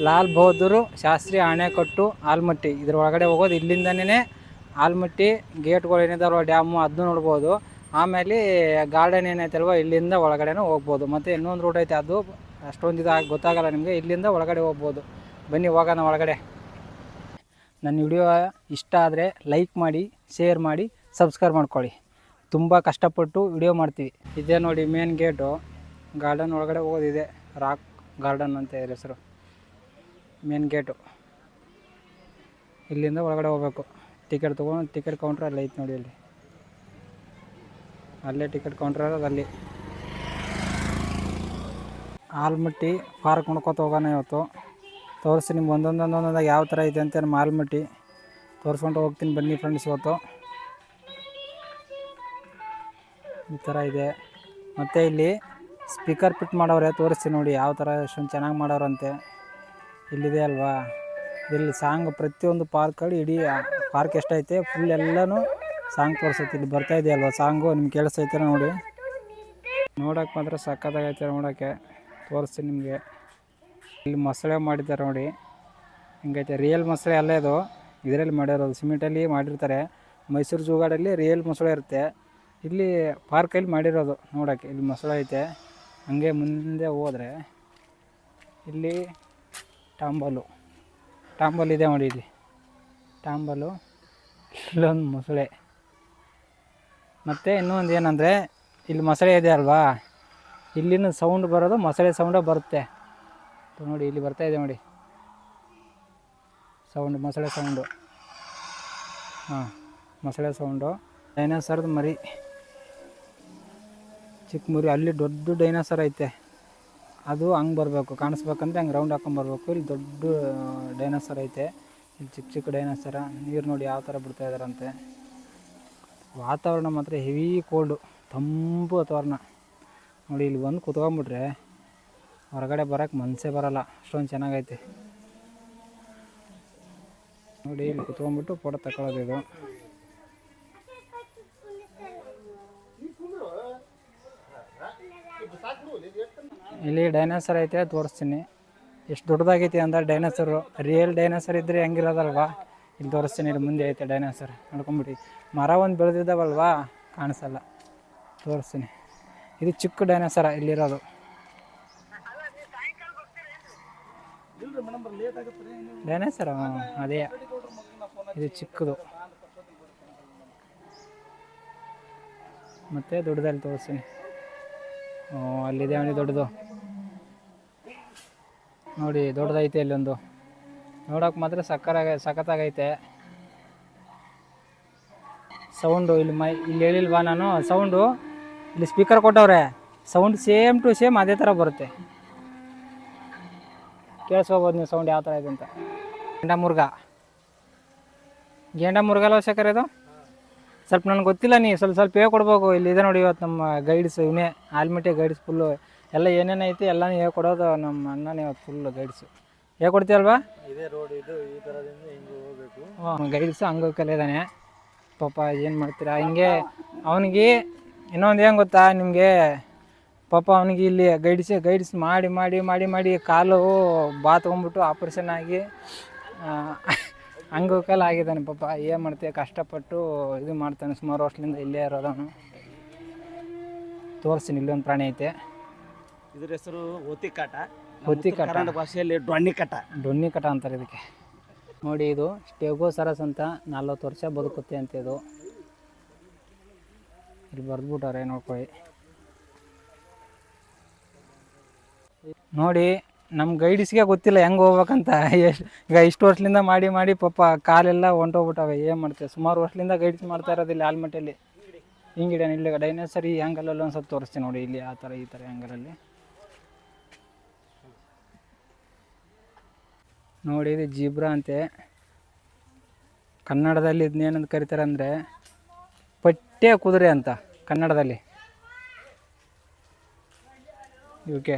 ಲಾಲ್ ಬಹದ್ದೂರ್ ಶಾಸ್ತ್ರಿ ಅಣೆಕಟ್ಟು ಆಲ್ಮಟ್ಟಿ. ಇದ್ರ ಒಳಗಡೆ ಹೋಗೋದು ಇಲ್ಲಿಂದನೇ ಆಲ್ಮಟ್ಟಿ ಗೇಟ್ಗಳು ಏನಿದಾರೋ ಡ್ಯಾಮು ಅದನ್ನು ನೋಡ್ಬೋದು. ಆಮೇಲೆ ಗಾರ್ಡನ್ ಏನೈತಲ್ವ ಇಲ್ಲಿಂದ ಒಳಗಡೆನೂ ಹೋಗ್ಬೋದು. ಮತ್ತು ಇನ್ನೊಂದು ರೂಟ್ ಐತೆ, ಅದು ಅಷ್ಟೊಂದು ಗೊತ್ತಾಗಲ್ಲ ನಿಮಗೆ. ಇಲ್ಲಿಂದ ಒಳಗಡೆ ಹೋಗ್ಬೋದು. ಬನ್ನಿ ಹೋಗೋಣ ಒಳಗಡೆ. ನನ್ನ ವಿಡಿಯೋ ಇಷ್ಟ ಆದರೆ ಲೈಕ್ ಮಾಡಿ, ಶೇರ್ ಮಾಡಿ, ಸಬ್ಸ್ಕ್ರೈಬ್ ಮಾಡ್ಕೊಳ್ಳಿ. ತುಂಬ ಕಷ್ಟಪಟ್ಟು ವಿಡಿಯೋ ಮಾಡ್ತೀವಿ. ಇದೇ ನೋಡಿ ಮೇನ್ ಗೇಟು. ಗಾರ್ಡನ್ ಒಳಗಡೆ ಹೋಗೋದಿದೆ, ರಾಕ್ ಗಾರ್ಡನ್ ಅಂತ ಹೆಸರು. ಮೇನ್ ಗೇಟು ಇಲ್ಲಿಂದ ಒಳಗಡೆ ಹೋಗ್ಬೇಕು. ಟಿಕೆಟ್ ತೊಗೊಂಡು ಟಿಕೆಟ್ ಕೌಂಟ್ರ್ ಅಲ್ಲಿ ಐತೆ ನೋಡಿ, ಅಲ್ಲೇ ಟಿಕೆಟ್ ಕೌಂಟ್ರ್ ಇರೋದು ಅಲ್ಲಿ. ಆಲ್ಮಟ್ಟಿ ಪಾರ್ಕ್ ನೋಡ್ಕೊತ ಹೋಗೋಣ ಇವತ್ತು. ತೋರಿಸಿ ನಿಮ್ಗೆ ಒಂದೊಂದಾಗಿ ಯಾವ ಥರ ಇದೆ ಅಂತ ನಮ್ಮ ಆಲ್ಮಟ್ಟಿ ತೋರಿಸ್ಕೊಂಡು ಹೋಗ್ತೀನಿ. ಬನ್ನಿ ಫ್ರೆಂಡ್ಸ್. ಇವತ್ತು ಈ ಥರ ಇದೆ. ಮತ್ತು ಇಲ್ಲಿ ಸ್ಪೀಕರ್ ಫಿಟ್ ಮಾಡವ್ರೆ, ತೋರಿಸ್ತೀನಿ ನೋಡಿ ಯಾವ ಥರ ಎಷ್ಟೊಂದು ಚೆನ್ನಾಗಿ ಮಾಡೋರಂತೆ. ಇಲ್ಲಿದೆ ಅಲ್ವಾ, ಇಲ್ಲಿ ಸಾಂಗ್ ಪ್ರತಿಯೊಂದು ಪಾರ್ಕಲ್ಲಿ ಇಡೀ ಪಾರ್ಕ್ ಎಷ್ಟೈತೆ ಫುಲ್ ಎಲ್ಲನೂ ಸಾಂಗ್ ತೋರಿಸುತ್ತೆ. ಇಲ್ಲಿ ಬರ್ತಾ ಇದೆಯಲ್ವ ಸಾಂಗು, ನಿಮ್ಗೆ ಕೇಳಿಸ್ತೈತೆ ನೋಡಿ. ನೋಡೋಕೆ ಮಾತ್ರ ಸಕ್ಕತ್ತಾಗೈತೆ ನೋಡೋಕ್ಕೆ. ತೋರಿಸ್ತೀನಿ ನಿಮಗೆ. ಇಲ್ಲಿ ಮೊಸಳೆ ಮಾಡಿದ್ದಾರೆ ನೋಡಿ, ಹಿಂಗೈತೆ. ರಿಯಲ್ ಮೊಸಳೆ ಅಲ್ಲೇ ಇದು, ಇದರಲ್ಲಿ ಮಾಡಿರೋದು, ಸಿಮೆಂಟಲ್ಲಿ ಮಾಡಿರ್ತಾರೆ. ಮೈಸೂರು ಜೂಗಾಡಲ್ಲಿ ರಿಯಲ್ ಮೊಸಳೆ ಇರುತ್ತೆ, ಇಲ್ಲಿ ಪಾರ್ಕಲ್ಲಿ ಮಾಡಿರೋದು ನೋಡೋಕ್ಕೆ. ಇಲ್ಲಿ ಮೊಸಳೆ ಐತೆ. ಹಂಗೆ ಮುಂದೆ ಹೋದರೆ ಇಲ್ಲಿ ಟಾಂಬಲ್ ಇದೆ ನೋಡಿ. ಇಲ್ಲಿ ಟಾಂಬಲು, ಇಲ್ಲೊಂದು ಮೊಸಳೆ. ಮತ್ತು ಇನ್ನೊಂದು ಏನಂದರೆ ಇಲ್ಲಿ ಮೊಸಳೆ ಇದೆ ಅಲ್ವಾ, ಇಲ್ಲಿನ ಸೌಂಡ್ ಬರೋದು ಮೊಸಳೆ ಸೌಂಡೇ ಬರುತ್ತೆ ನೋಡಿ. ಇಲ್ಲಿ ಬರ್ತಾ ಇದೆ ನೋಡಿ ಸೌಂಡು, ಮೊಸಳೆ ಸೌಂಡು. ಹಾಂ, ಮೊಸಳೆ ಸೌಂಡು. ಡೈನೋಸರ್ದು ಮರಿ, ಚಿಕ್ಕ ಮರಿ. ಅಲ್ಲಿ ದೊಡ್ಡ ಡೈನೋಸರ್ ಐತೆ, ಅದು ಹಂಗೆ ಬರಬೇಕು, ಕಾಣಿಸ್ಬೇಕಂದ್ರೆ ಹಂಗೆ ರೌಂಡ್ ಹಾಕೊಂಬರ್ಬೇಕು. ಇಲ್ಲಿ ದೊಡ್ಡ ಡೈನೋಸರ್ ಐತೆ, ಇಲ್ಲಿ ಚಿಕ್ಕ ಚಿಕ್ಕ ಡೈನೋಸರ. ನೀರು ನೋಡಿ ಯಾವ ಥರ ಬಿಡ್ತಾ ಇದ್ದಾರಂತೆ. ವಾತಾವರಣ ಮಾತ್ರ ಹೆವಿ ಕೋಲ್ಡು, ತಂಪು ವಾತಾವರಣ ನೋಡಿ. ಇಲ್ಲಿ ಬಂದು ಕುತ್ಕೊಂಡ್ಬಿಟ್ರೆ ಹೊರಗಡೆ ಬರೋಕ್ಕೆ ಮನಸ್ಸೇ ಬರೋಲ್ಲ, ಅಷ್ಟೊಂದು ಚೆನ್ನಾಗೈತೆ ನೋಡಿ. ಇಲ್ಲಿ ಕುತ್ಕೊಂಡ್ಬಿಟ್ಟು ಫೋಟೋ ತಗೊಳ್ಳೋದು ಇದು. ಇಲ್ಲಿ ಡೈನೋಸರ್ ಐತೆ, ತೋರಿಸ್ತೀನಿ ಎಷ್ಟು ದೊಡ್ಡದಾಗೈತಿ ಅಂದ್ರೆ. ಡೈನೋಸರು ರಿಯಲ್ ಡೈನೋಸರ್ ಇದ್ದರೆ ಹೆಂಗಿರೋದಲ್ವಾ, ಇಲ್ಲಿ ತೋರಿಸ್ತೀನಿ. ಇಲ್ಲಿ ಮುಂದೆ ಐತೆ ಡೈನೋಸರ್, ನೋಡ್ಕೊಂಬಿಡಿ. ಮರ ಒಂದು ಬೆಳೆದಿದ್ದಾವಲ್ವಾ, ಕಾಣಿಸಲ್ಲ. ತೋರಿಸ್ತೀನಿ. ಇದು ಚಿಕ್ಕ ಡೈನೋಸರ ಇಲ್ಲಿರೋದು. ಡೈನೋಸರ ಅದೇ, ಇದು ಚಿಕ್ಕದು. ಮತ್ತು ದೊಡ್ಡದಲ್ಲಿ ತೋರಿಸ್ತೀನಿ. ಅಲ್ಲಿದೆ ಅವನಿಗೆ ದೊಡ್ಡದು ನೋಡಿ, ದೊಡ್ಡದೈತೆ ಇಲ್ಲೊಂದು. ನೋಡೋಕೆ ಮಾತ್ರ ಸಖತ್ತಾಗೈತೆ. ಸೌಂಡು ಇಲ್ಲಿ ಇಲ್ಲಿ ಹೇಳಿಲ್ವಾ ನಾನು, ಸೌಂಡು ಇಲ್ಲಿ ಸ್ಪೀಕರ್ ಕೊಟ್ಟವ್ರೆ, ಸೌಂಡ್ ಸೇಮ್ ಟು ಸೇಮ್ ಅದೇ ಥರ ಬರುತ್ತೆ. ಕೇಳಿಸ್ಕೋಬೋದು ನೀವು ಸೌಂಡ್ ಯಾವ ಥರ ಇದೆ ಅಂತ. ಗೇಂಡ ಮುರ್ಗಲ್ಲ ಶೇಖರ್ ಇದು. ಸ್ವಲ್ಪ ನನಗೆ ಗೊತ್ತಿಲ್ಲ, ನೀವು ಸ್ವಲ್ಪ ಹೇಳ್ಕೊಡ್ಬೇಕು. ಇಲ್ಲಿದೆ ನೋಡಿ, ಇವತ್ತು ನಮ್ಮ ಗೈಡ್ಸ್ ಇವನೇ, ಆಲ್ಮಟ್ಟಿ ಗೈಡ್ಸ್ ಫುಲ್ಲು. ಎಲ್ಲ ಏನೇನೈತಿ ಎಲ್ಲನೂ ಹೇಳ್ಕೊಡೋದು ನಮ್ಮ ಅಣ್ಣನೇ ಇವತ್ತು ಫುಲ್ಲು ಗೈಡ್ಸು. ಹೇಳ್ಕೊಡ್ತೀಯಲ್ವಾ? ಇದೇ ರೋಡ್ ಇದು, ಈ ಥರದಿಂದ ಹಿಂಗೆ ಹೋಗಬೇಕು. ಹಾಂ, ಗೈಡ್ಸು ಹಂಗೆ ಕಲಿಯೋದಾನೆ ಪಾಪ. ಏನು ಮಾಡ್ತೀರಾ ಹಿಂಗೆ. ಅವನಿಗೆ ಇನ್ನೊಂದು ಏನು ಗೊತ್ತಾ ನಿಮಗೆ, ಪಾಪ ಅವನಿಗೆ ಇಲ್ಲಿ ಗೈಡ್ಸ್ ಮಾಡಿ ಮಾಡಿ ಮಾಡಿ ಮಾಡಿ ಕಾಲು ಬಾತ್ಕೊಂಡ್ಬಿಟ್ಟು ಆಪ್ರೇಷನ್ ಆಗಿ ಅಂಗವಿಕಲ ಆಗಿದ್ದಾನೆ ಪಾಪ. ಏನು ಮಾಡ್ತೀವಿ, ಕಷ್ಟಪಟ್ಟು ಇದು ಮಾಡ್ತಾನೆ. ಸುಮಾರು ವರ್ಷದಿಂದ ಇಲ್ಲೇ ಇರೋದವನು. ತೋರಿಸ್ತೀನಿ, ಇಲ್ಲೊಂದು ಪ್ರಾಣಿ ಐತೆ. ಇದ್ರ ಹೆಸರು ಒತ್ತಿಕಾಟ, ಕನ್ನಡ ಭಾಷೆಯಲ್ಲಿ ಡೊನ್ನಿ ಕಟ ಅಂತಾರೆ ಇದಕ್ಕೆ ನೋಡಿ. ಇದು ಸ್ಟೆಗೋಸರಸ್ ಅಂತ, 40 ವರ್ಷ ಬದುಕುತ್ತೆ ಅಂತ ಇದು. ಇಲ್ಲಿ ಬರೆದ್ಬಿಟ್ಟವ್ರೆ ನೋಡ್ಕೊಳ್ಳಿ ನೋಡಿ. ನಮ್ಮ ಗೈಡ್ಸ್ಗೆ ಗೊತ್ತಿಲ್ಲ ಹೆಂಗೆ ಹೋಗ್ಬೇಕಂತ. ಈಗ ಇಷ್ಟು ವರ್ಷದಿಂದ ಮಾಡಿ ಮಾಡಿ ಪಾಪ ಕಾಲೆಲ್ಲ ಹೊಂಟೋಗ್ಬಿಟ್ಟವೆ. ಏನು ಮಾಡ್ತೇವೆ, ಸುಮಾರು ವರ್ಷದಿಂದ ಗೈಡ್ಸ್ ಮಾಡ್ತಾ ಇರೋದಿಲ್ಲ ಆಲ್ಮಟ್ಟಿಯಲ್ಲಿ. ಹಿಂಗಿಡ ಇಲ್ಲಿ ಡೈನೋಸರ್ ಈ ಆ್ಯಂಗಲಲ್ಲಿ ಒಂದು ಸ್ವಲ್ಪ ತೋರಿಸ್ತೀನಿ ನೋಡಿ. ಇಲ್ಲಿ ಆ ಥರ ಈ ಥರ ಆ್ಯಂಗಲಲ್ಲಿ ನೋಡಿ. ಇದು ಜೀಬ್ರಾ ಅಂತೆ ಕನ್ನಡದಲ್ಲಿ. ಇದನ್ನೇನಂತ ಕರೀತಾರೆ ಅಂದರೆ ಪಟ್ಟೆ ಕುದುರೆ ಅಂತ ಕನ್ನಡದಲ್ಲಿ. ಇವಕ್ಕೆ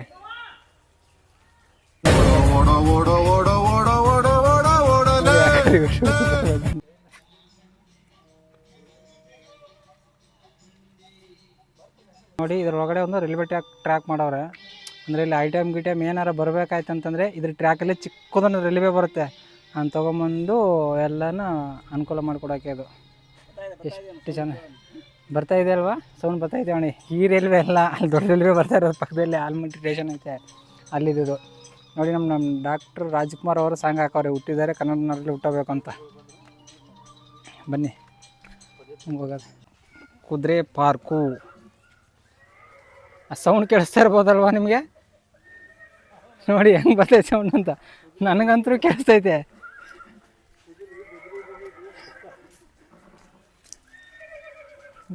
ನೋಡಿ, ಇದರೊಳಗಡೆ ಒಂದು ರೈಲ್ವೆ ಟ್ರ್ಯಾಕ್ ಮಾಡವ್ರೆ. ಅಂದರೆ ಇಲ್ಲಿ ಐಟಮ್ ಏನಾರು ಬರಬೇಕಾಯ್ತು ಅಂತಂದರೆ ಇದ್ರ ಟ್ರ್ಯಾಕಲ್ಲಿ ಚಿಕ್ಕದೊಂದು ರೈಲ್ವೆ ಬರುತ್ತೆ ನಾನು ತೊಗೊಂಬಂದು ಎಲ್ಲನೂ ಅನುಕೂಲ ಮಾಡಿಕೊಡೋಕೆ ಅದು ಎಷ್ಟು ಚೆನ್ನಾಗಿ ಬರ್ತಾ ಇದೆ ಅಲ್ವಾ ಸೌಂಡ್ ಬರ್ತಾ ಇದೆ ಅಣ್ಣ. ಈ ರೈಲ್ವೆ ಎಲ್ಲ ಅಲ್ಲಿ ದೊಡ್ಡ ರೈಲ್ವೆ ಬರ್ತಾ ಇರೋದು ಪಕ್ಕದಲ್ಲಿ ಆಲ್ಮಟ್ಟಿ ಸ್ಟೇಷನ್ ಐತೆ ಅಲ್ಲಿದ್ದು ನೋಡಿ. ನಮ್ಮ ಡಾಕ್ಟ್ರ್ ರಾಜ್ಕುಮಾರ್ ಅವರು ಸಾಂಗ್ ಹಾಕೋರೆ ಹುಟ್ಟಿದ್ದಾರೆ ಕನ್ನಡನಲ್ಲಿ ಹುಟ್ಟಬೇಕು ಅಂತ. ಬನ್ನಿ ಹೋಗೋದು ಕುದುರೆ ಪಾರ್ಕು. ಆ ಸೌಂಡ್ ಕೇಳಿಸ್ತಾ ಇರ್ಬೋದಲ್ವ ನಿಮಗೆ? ನೋಡಿ ಹೆಂಗೆ ಬರ್ತೈತೆ ಸೌಂಡ್ ಅಂತ. ನನಗಂತೂ ಕೇಳಿಸ್ತೈತೆ.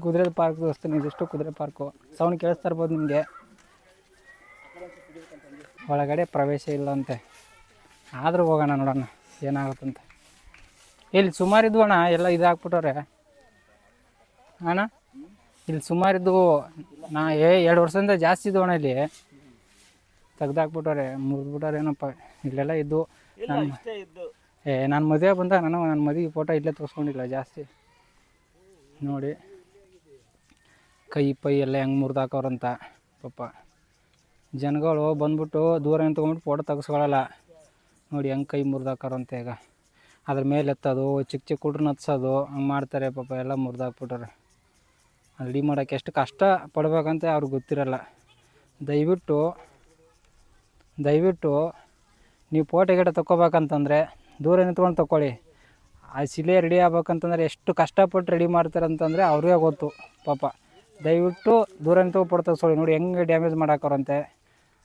ಕುದುರೆ ಪಾರ್ಕ್ ದೋಸ್ತಾನೆ ಇದಿಷ್ಟು ಕುದುರೆ ಪಾರ್ಕು. ಸೌಂಡ್ ಕೇಳಿಸ್ತಾ ಇರ್ಬೋದು ನಿಮಗೆ. ಒಳಗಡೆ ಪ್ರವೇಶ ಇಲ್ಲ ಅಂತೆ, ಆದರೂ ಹೋಗೋಣ ನೋಡೋಣ ಏನಾಗುತ್ತಂತ. ಇಲ್ಲಿ ಸುಮಾರಿದ್ವು ಅಣ್ಣ, ಎಲ್ಲ ಇದಾಕ್ಬಿಟ್ಟವ್ರೆ ಅಣ್ಣ. ಇಲ್ಲಿ ಸುಮಾರಿದ್ದು 2 ವರ್ಷದಿಂದ ಜಾಸ್ತಿ ಇದ್ದು ಅಣ್ಣ. ಇಲ್ಲಿ ತೆಗ್ದಾಕ್ಬಿಟ್ಟವ್ರೆ, ಮುರಿದ್ಬಿಟ್ಟವ್ರೆ ಏನಪ್ಪ. ಇಲ್ಲೆಲ್ಲ ಇದ್ದು ನಾನು ಮದುವೆ ಬಂದಾಗ ನನ್ನ ಮದುವೆ ಫೋಟೋ ಇಲ್ಲೇ ತೋರಿಸ್ಕೊಂಡಿಲ್ಲ ಜಾಸ್ತಿ. ನೋಡಿ ಕೈ ಪೈ ಎಲ್ಲ ಹೆಂಗೆ ಮುರಿದಾಕವ್ರಂತ ಪಾಪ. ಜನಗಳು ಬಂದ್ಬಿಟ್ಟು ದೂರ ತೊಗೊಂಡ್ಬಿಟ್ಟು ಫೋಟೋ ತೆಗೆಸ್ಕೊಳ್ಳಲ್ಲ. ನೋಡಿ ಹೆಂಗೆ ಕೈ ಮುರಿದಾಕವ್ರಂತೆ. ಈಗ ಅದ್ರ ಮೇಲೆ ಎತ್ತೋದು, ಚಿಕ್ಕ ಹುಡ್ರನ್ನ ಹತ್ಸೋದು ಹಂಗೆ ಮಾಡ್ತಾರೆ ಪಾಪ. ಎಲ್ಲ ಮುರಿದಾಕ್ಬಿಟ್ಟಾರೆ. ರೆಡಿ ಮಾಡೋಕ್ಕೆ ಎಷ್ಟು ಕಷ್ಟ ಪಡ್ಬೇಕಂತ ಅವ್ರಿಗೆ ಗೊತ್ತಿರಲ್ಲ. ದಯವಿಟ್ಟು ನೀವು ಫೋಟೋ ಗಿಡ ತೊಗೋಬೇಕಂತಂದರೆ ದೂರ ನಿಂತ್ಕೊಂಡು ತೊಗೊಳ್ಳಿ. ಆ ಶಿಲೆ ರೆಡಿ ಆಗ್ಬೇಕಂತಂದ್ರೆ ಎಷ್ಟು ಕಷ್ಟಪಟ್ಟು ರೆಡಿ ಮಾಡ್ತಾರೆ ಅಂತಂದರೆ ಅವ್ರಿಗೆ ಗೊತ್ತು ಪಾಪ. ದಯವಿಟ್ಟು ದೂರ ನಿಂತು ಫೋಟೋ ತೆಗೆಸ್ಕೊಳ್ಳಿ. ನೋಡಿ ಹೆಂಗೆ ಡ್ಯಾಮೇಜ್ ಮಾಡಾಕವ್ರಂತೆ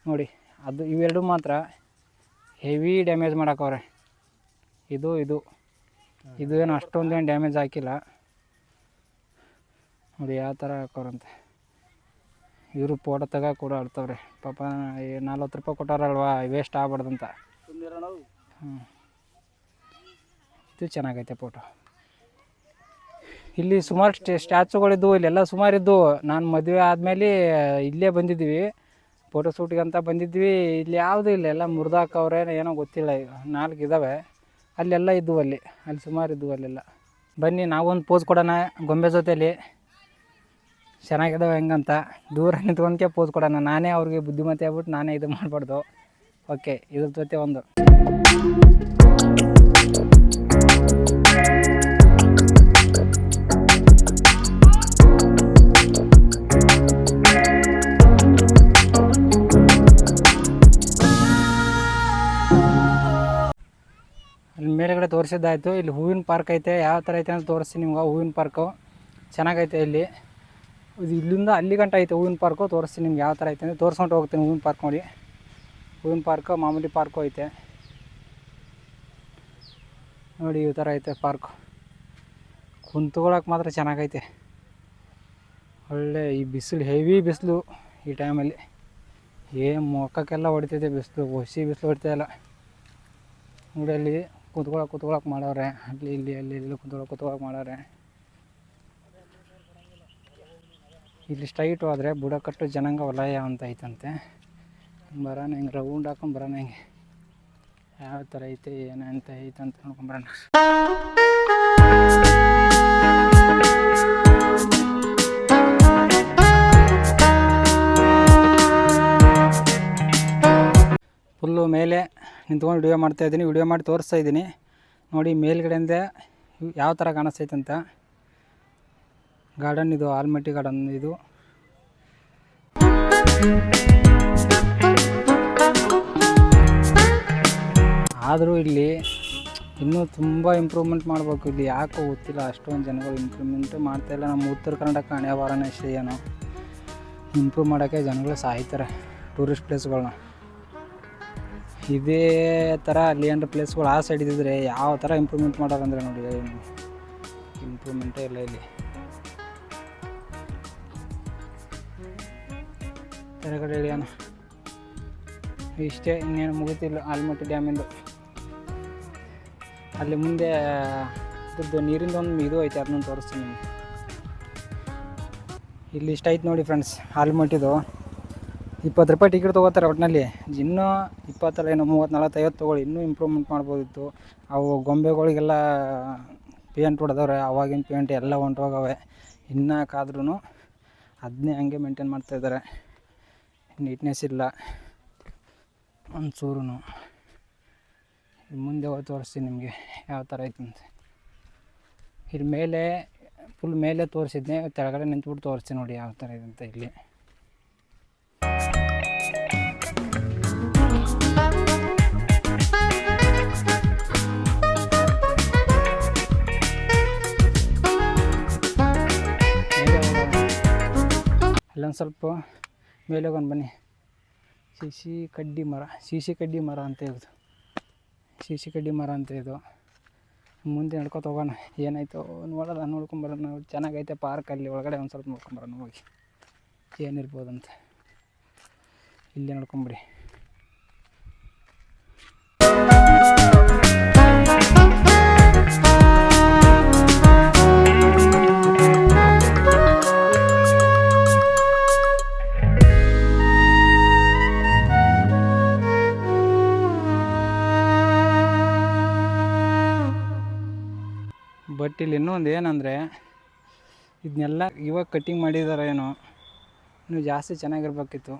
ನೋಡಿ. ಅದು ಇವೆರಡು ಮಾತ್ರ ಹೆವಿ ಡ್ಯಾಮೇಜ್ ಮಾಡಾಕವ್ರೆ. ಇದು ಏನು ಅಷ್ಟೊಂದೇನು ಡ್ಯಾಮೇಜ್ ಹಾಕಿಲ್ಲ ನೋಡಿ ಯಾವ ಥರ ಹಾಕೋರಂತೆ. ಇವರು ಫೋಟೋ ತೆಗ ಕೂಡ ಆಡ್ತವ್ರೆ ಪಾಪ. 40 ರೂಪಾಯಿ ಕೊಟ್ಟಾರಲ್ವಾ, ವೇಸ್ಟ್ ಆಗ್ಬಾರ್ದಂತ. ಇದು ಚೆನ್ನಾಗೈತೆ ಫೋಟೋ. ಇಲ್ಲಿ ಸುಮಾರು ಸ್ಟ್ಯಾಚುಗಳಿದ್ದು, ಇಲ್ಲೆಲ್ಲ ಸುಮಾರಿದ್ದು. ನಾನು ಮದುವೆ ಆದಮೇಲೆ ಇಲ್ಲೇ ಬಂದಿದ್ವಿ ಫೋಟೋ ಶೂಟಿಗೆ ಅಂತ ಬಂದಿದ್ವಿ. ಇಲ್ಲಿ ಯಾವುದೂ ಇಲ್ಲ, ಎಲ್ಲ ಮುರಿದಾಕವ್ರೆ ಏನೋ ಗೊತ್ತಿಲ್ಲ. ಈಗ 4 ಇದ್ದಾವೆ, ಅಲ್ಲೆಲ್ಲ ಇದ್ದವು. ಅಲ್ಲಿ ಸುಮಾರು ಇದ್ದವು ಅಲ್ಲೆಲ್ಲ. ಬನ್ನಿ ನಾವೊಂದು ಪೋಸ್ ಕೊಡೋಣ ಗೊಂಬೆ ಜೊತೆಯಲ್ಲಿ. ಚೆನ್ನಾಗಿದ್ದಾವೆ ಹೆಂಗಂತ ದೂರ ನಿಂತ್ಕೊಂಡ್ಕೆ ಪೋಸ್ ಕೊಡೋಣ. ನಾನೇ ಅವ್ರಿಗೆ ಬುದ್ಧಿಮತ್ತೆ ಆಗ್ಬಿಟ್ಟು ನಾನೇ ಇದು ಮಾಡಬಾರ್ದು. ಓಕೆ, ಇದ್ರ ಜೊತೆ ಒಂದು ಅಲ್ಲಿ ಮೇಲ್ಗಡೆ ತೋರಿಸಿದ್ದಾಯಿತು. ಇಲ್ಲಿ ಹೂವಿನ ಪಾರ್ಕ್ ಐತೆ, ಯಾವ ಥರ ಐತೆ ಅಂತ ತೋರಿಸ್ತೀನಿ ನಿಮ್ಗೆ. ಹೂವಿನ ಪಾರ್ಕು ಚೆನ್ನಾಗೈತೆ. ಇಲ್ಲಿಂದ ಅಲ್ಲಿ ಗಂಟ ಐತೆ ಹೂವಿನ ಪಾರ್ಕು. ತೋರಿಸ್ತೀನಿ ನಿಮ್ಗೆ ಯಾವ ಥರ ಐತೆ ಅಂದರೆ ತೋರಿಸ್ಕೊಂಡು ಹೋಗ್ತೀನಿ. ಹೂವಿನ ಪಾರ್ಕ್ ನೋಡಿ, ಹೂವಿನ ಪಾರ್ಕು ಮಾಮೂಲಿ ಪಾರ್ಕು ಐತೆ ನೋಡಿ. ಈ ಥರ ಐತೆ ಪಾರ್ಕು. ಕುಂತ್ಕೊಳ್ಳೋಕೆ ಮಾತ್ರ ಚೆನ್ನಾಗೈತೆ. ಒಳ್ಳೆ ಈ ಬಿಸಿಲು, ಹೆವಿ ಬಿಸಿಲು ಈ ಟೈಮಲ್ಲಿ. ಮೊಕ್ಕಕ್ಕೆಲ್ಲ ಹೊಡಿತೈತೆ ಬಿಸಿಲು, ಬಿಸಿಲು ಹೊಡಿತಾಯಿಲ್ಲ ನೋಡಿ. ಅಲ್ಲಿ ಕೂತ್ಕೊಳ್ಳೋಕೆ ಮಾಡವ್ರೆ. ಅಲ್ಲಿ ಕೂತ್ಕೊಳ್ಳೋಕೆ ಮಾಡವ್ರೆ. ಇಲ್ಲಿ ಸ್ಟ್ರೈಟ್ ಹೋದರೆ ಬುಡಕಟ್ಟು ಜನಾಂಗ ವಲಯ ಅಂತ ಐತಂತೆ. ಬರೋಣ ಹಿಂಗೆ ರೌಂಡ್ ಹಾಕೊಂಡು ಬರೋಣ. ಹಿಂಗೆ ಯಾವ ಥರ ಐತೆ ಏನಂತ ಐತಂತ ನೋಡ್ಕೊಂಬರೋಣ. ಫುಲ್ಲು ಮೇಲೆ ನಿಂತ್ಕೊಂಡು ವಿಡಿಯೋ ಮಾಡ್ತಾಯಿದ್ದೀನಿ. ವಿಡಿಯೋ ಮಾಡಿ ತೋರಿಸ್ತಾ ಇದ್ದೀನಿ ನೋಡಿ. ಮೇಲ್ಗಡೆಯಿಂದ ಯಾವ ಥರ ಕಾಣಿಸ್ತೈತಂತ. ಗಾರ್ಡನ್ ಇದು, ಆಲ್ಮಟ್ಟಿ ಗಾರ್ಡನ್ ಇದು. ಆದರೂ ಇಲ್ಲಿ ಇನ್ನೂ ತುಂಬ ಇಂಪ್ರೂವ್ಮೆಂಟ್ ಮಾಡಬೇಕು. ಇಲ್ಲಿ ಯಾಕೋ ಗೊತ್ತಿಲ್ಲ, ಅಷ್ಟೊಂದು ಜನಗಳು ಇಂಪ್ರೂವ್ಮೆಂಟ್ ಮಾಡ್ತಾಯಿಲ್ಲ. ನಮ್ಮ ಉತ್ತರ ಕರ್ನಾಟಕ ಹಣೆಬರಹನೇ ಅಷ್ಟೇ. ಏನೋ ಇಂಪ್ರೂವ್ ಮಾಡೋಕ್ಕೆ ಜನಗಳು ಸಾಯ್ತಾರೆ ಟೂರಿಸ್ಟ್ ಪ್ಲೇಸ್ಗಳನ್ನ. ಇದೇ ಥರ ಅಲ್ಲಿ ಏನಾರ ಪ್ಲೇಸ್ಗಳು ಆ ಸೈಡ್ ಇದ್ದಿದ್ರೆ ಯಾವ ಥರ ಇಂಪ್ರೂವ್ಮೆಂಟ್ ಮಾಡೋದಂದರೆ ನೋಡಿ. ಇಂಪ್ರೂವ್ಮೆಂಟೇ ಇಲ್ಲ ಇಲ್ಲಿ. ಕೆಳಗಡೆ ಇಳಿಯೋಣ ಇಷ್ಟೇ, ಇನ್ನೇನು ಮುಗಿತಿಲ್ಲ ಆಲ್ಮಟ್ಟಿ ಡ್ಯಾಮಿಂದು. ಅಲ್ಲಿ ಮುಂದೆ ಇದ್ರದ್ದು ನೀರಿಂದ ಒಂದು ಇದು ಐತೆ, ಅದನ್ನೊಂದು ತೋರಿಸ್ತೀನಿ ನಿಮಗೆ. ಇಲ್ಲಿ ಇಷ್ಟ ಐತೆ ನೋಡಿ ಫ್ರೆಂಡ್ಸ್, ಆಲ್ಮಟ್ಟಿದು 20 ರೂಪಾಯಿ ಟಿಕೆಟ್ ತೊಗೋತಾರೆ ಒಟ್ಟಿನಲ್ಲಿ. ಇನ್ನೂ 20 ಏನೋ 30, 40, 50 ತೊಗೊಳ್ಳಿ. ಇನ್ನೂ ಇಂಪ್ರೂವ್ಮೆಂಟ್ ಮಾಡ್ಬೋದಿತ್ತು. ಅವು ಗೊಂಬೆಗಳಿಗೆಲ್ಲ ಪೇಂಟ್ ಹೊಡೆದವ್ರೆ, ಅವಾಗಿನ ಪೇಂಟ್ ಎಲ್ಲ ಹೊಂಟೋಗವೆ. ಇನ್ನಾಕಾದ್ರೂ ಅದನ್ನೇ ಹಂಗೆ ಮೇಂಟೈನ್ ಮಾಡ್ತಾಯಿದ್ದಾರೆ. ನೀಟ್ನೆಸ್ ಇಲ್ಲ. ಒಂಚೂರು ಮುಂದೆ ಹೋಗಿ ತೋರಿಸ್ತೀನಿ ನಿಮಗೆ ಯಾವ ಥರ ಐತಂತೆ. ಇಲ್ಲಿ ಮೇಲೆ ಫುಲ್ ಮೇಲೆ ತೋರಿಸಿದ್ನೆ, ಕೆಳಗಡೆ ನಿಂತ್ಬಿಟ್ಟು ತೋರಿಸ್ತೀನಿ ನೋಡಿ ಯಾವ ಥರ ಇದೆ ಅಂತ. ಇಲ್ಲಿ ಅಲ್ಲೊಂದು ಸ್ವಲ್ಪ ಮೇಲೆ ಹೋಗೋಣ ಬನ್ನಿ. ಸೀಸಿ ಕಡ್ಡಿ ಮರ ಅಂತ ಇದು. ಸೀಸಿ ಕಡ್ಡಿ ಮರ ಅಂತ ಇದು. ಮುಂದೆ ನಡ್ಕೊತ ಹೋಗೋಣ, ಏನಾಯ್ತು ನೋಡ್ಕೊಂಬರೋಣ. ಚೆನ್ನಾಗೈತೆ ಪಾರ್ಕ್, ಅಲ್ಲಿ ಒಳಗಡೆ ಒಂದು ಸ್ವಲ್ಪ ನೋಡ್ಕೊಂಬರೋಣ ಹೋಗಿ ಏನಿರ್ಬೋದಂತ. ಇಲ್ಲೇ ನೋಡ್ಕೊಂಬಿಡಿ. ಬಟ್ ಇಲ್ಲಿ ಇನ್ನೊಂದು ಏನಂದರೆ, ಇದನ್ನೆಲ್ಲ ಇವಾಗ ಕಟ್ಟಿಂಗ್ ಮಾಡಿದಾರೆ ಏನೋ, ಇನ್ನೂ ಜಾಸ್ತಿ ಚೆನ್ನಾಗಿರ್ಬೇಕಿತ್ತು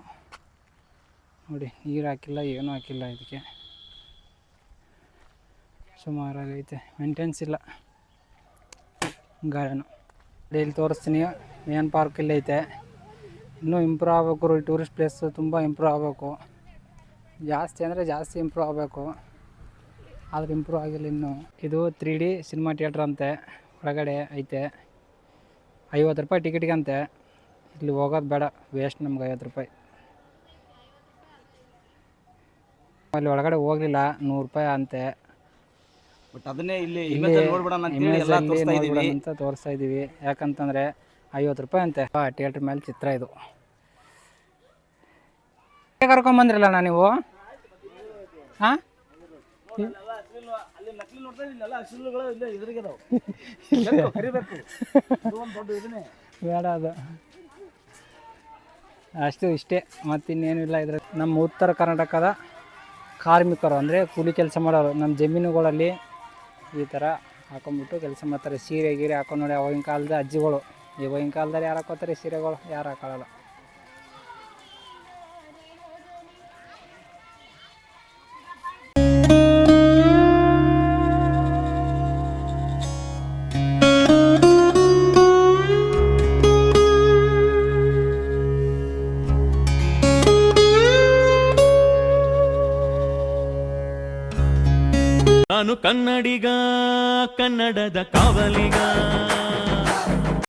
ನೋಡಿ. ನೀರು ಹಾಕಿಲ್ಲ, ಏನೂ ಹಾಕಿಲ್ಲ ಇದಕ್ಕೆ. ಸುಮಾರಾಗೈತೆ, ಮೇಂಟೆನ್ಸ್ ಇಲ್ಲ ಗಾರ್ಡನು. ಇಲ್ಲಿ ತೋರಿಸ್ತೀನಿ, ಮೇನ್ ಪಾರ್ಕ್ ಇಲ್ಲಿ ಐತೆ. ಇನ್ನೂ ಇಂಪ್ರೂವ್ ಆಗಬೇಕು, ಟೂರಿಸ್ಟ್ ಪ್ಲೇಸು ತುಂಬ ಇಂಪ್ರೂವ್ ಆಗಬೇಕು. ಜಾಸ್ತಿ ಅಂದರೆ ಜಾಸ್ತಿ ಇಂಪ್ರೂವ್ ಆಗಬೇಕು, ಆದ್ರೆ ಇಂಪ್ರೂವ್ ಆಗಿಲ್ಲ ಇನ್ನೂ. ಇದು 3D ಸಿನಿಮಾ ಥಿಯೇಟ್ರ್ ಅಂತೆ, ಒಳಗಡೆ ಐತೆ. 50 ರೂಪಾಯಿ ಟಿಕೆಟ್ಗೆ ಅಂತೆ. ಇಲ್ಲಿ ಹೋಗೋದು ಬೇಡ, ವೇಸ್ಟ್ ನಮ್ಗೆ 50 ರೂಪಾಯಿ. ಅಲ್ಲಿ ಒಳಗಡೆ ಹೋಗಲಿಲ್ಲ, 100 ರೂಪಾಯಿ ಅಂತೆ. ಬಟ್ ಅದನ್ನೇ ಇಲ್ಲಿ ಅಂತ ತೋರಿಸ್ತಾ ಇದ್ದೀವಿ. ಯಾಕಂತಂದರೆ 50 ರೂಪಾಯಿ ಅಂತೆ ಥಿಯೇಟ್ರ್ ಮೇಲೆ ಚಿತ್ರ. ಇದು ಕರ್ಕೊಂಬಂದ್ರಲ್ಲ ನೀವು? ಹಾಂ, ಬೇಡ ಅದು ಅಷ್ಟು ಇಷ್ಟೇ, ಮತ್ತಿನ್ನೇನು ಇಲ್ಲ. ಇದ್ರ ನಮ್ಮ ಉತ್ತರ ಕರ್ನಾಟಕದ ಕಾರ್ಮಿಕರು ಅಂದರೆ ಕೂಲಿ ಕೆಲಸ ಮಾಡೋರು, ನಮ್ಮ ಜಮೀನುಗಳಲ್ಲಿ ಈ ಥರ ಹಾಕೊಂಡ್ಬಿಟ್ಟು ಕೆಲಸ ಮಾಡ್ತಾರೆ. ಸೀರೆ ಗೀರೆ ಹಾಕೊಂಡು ನೋಡಿ, ಅವಾಗಿನ ಕಾಲದ ಅಜ್ಜಿಗಳು. ಇವಾಗಿನ ಕಾಲದಲ್ಲಿ ಯಾರು ಹಾಕೋತಾರೆ ಸೀರೆಗಳು? ಯಾರು ಹಾಕೊಳ್ಳಲ್ಲ. ನಾನು ಕನ್ನಡಿಗ, ಕನ್ನಡದ ಕಾವಲಿಗ.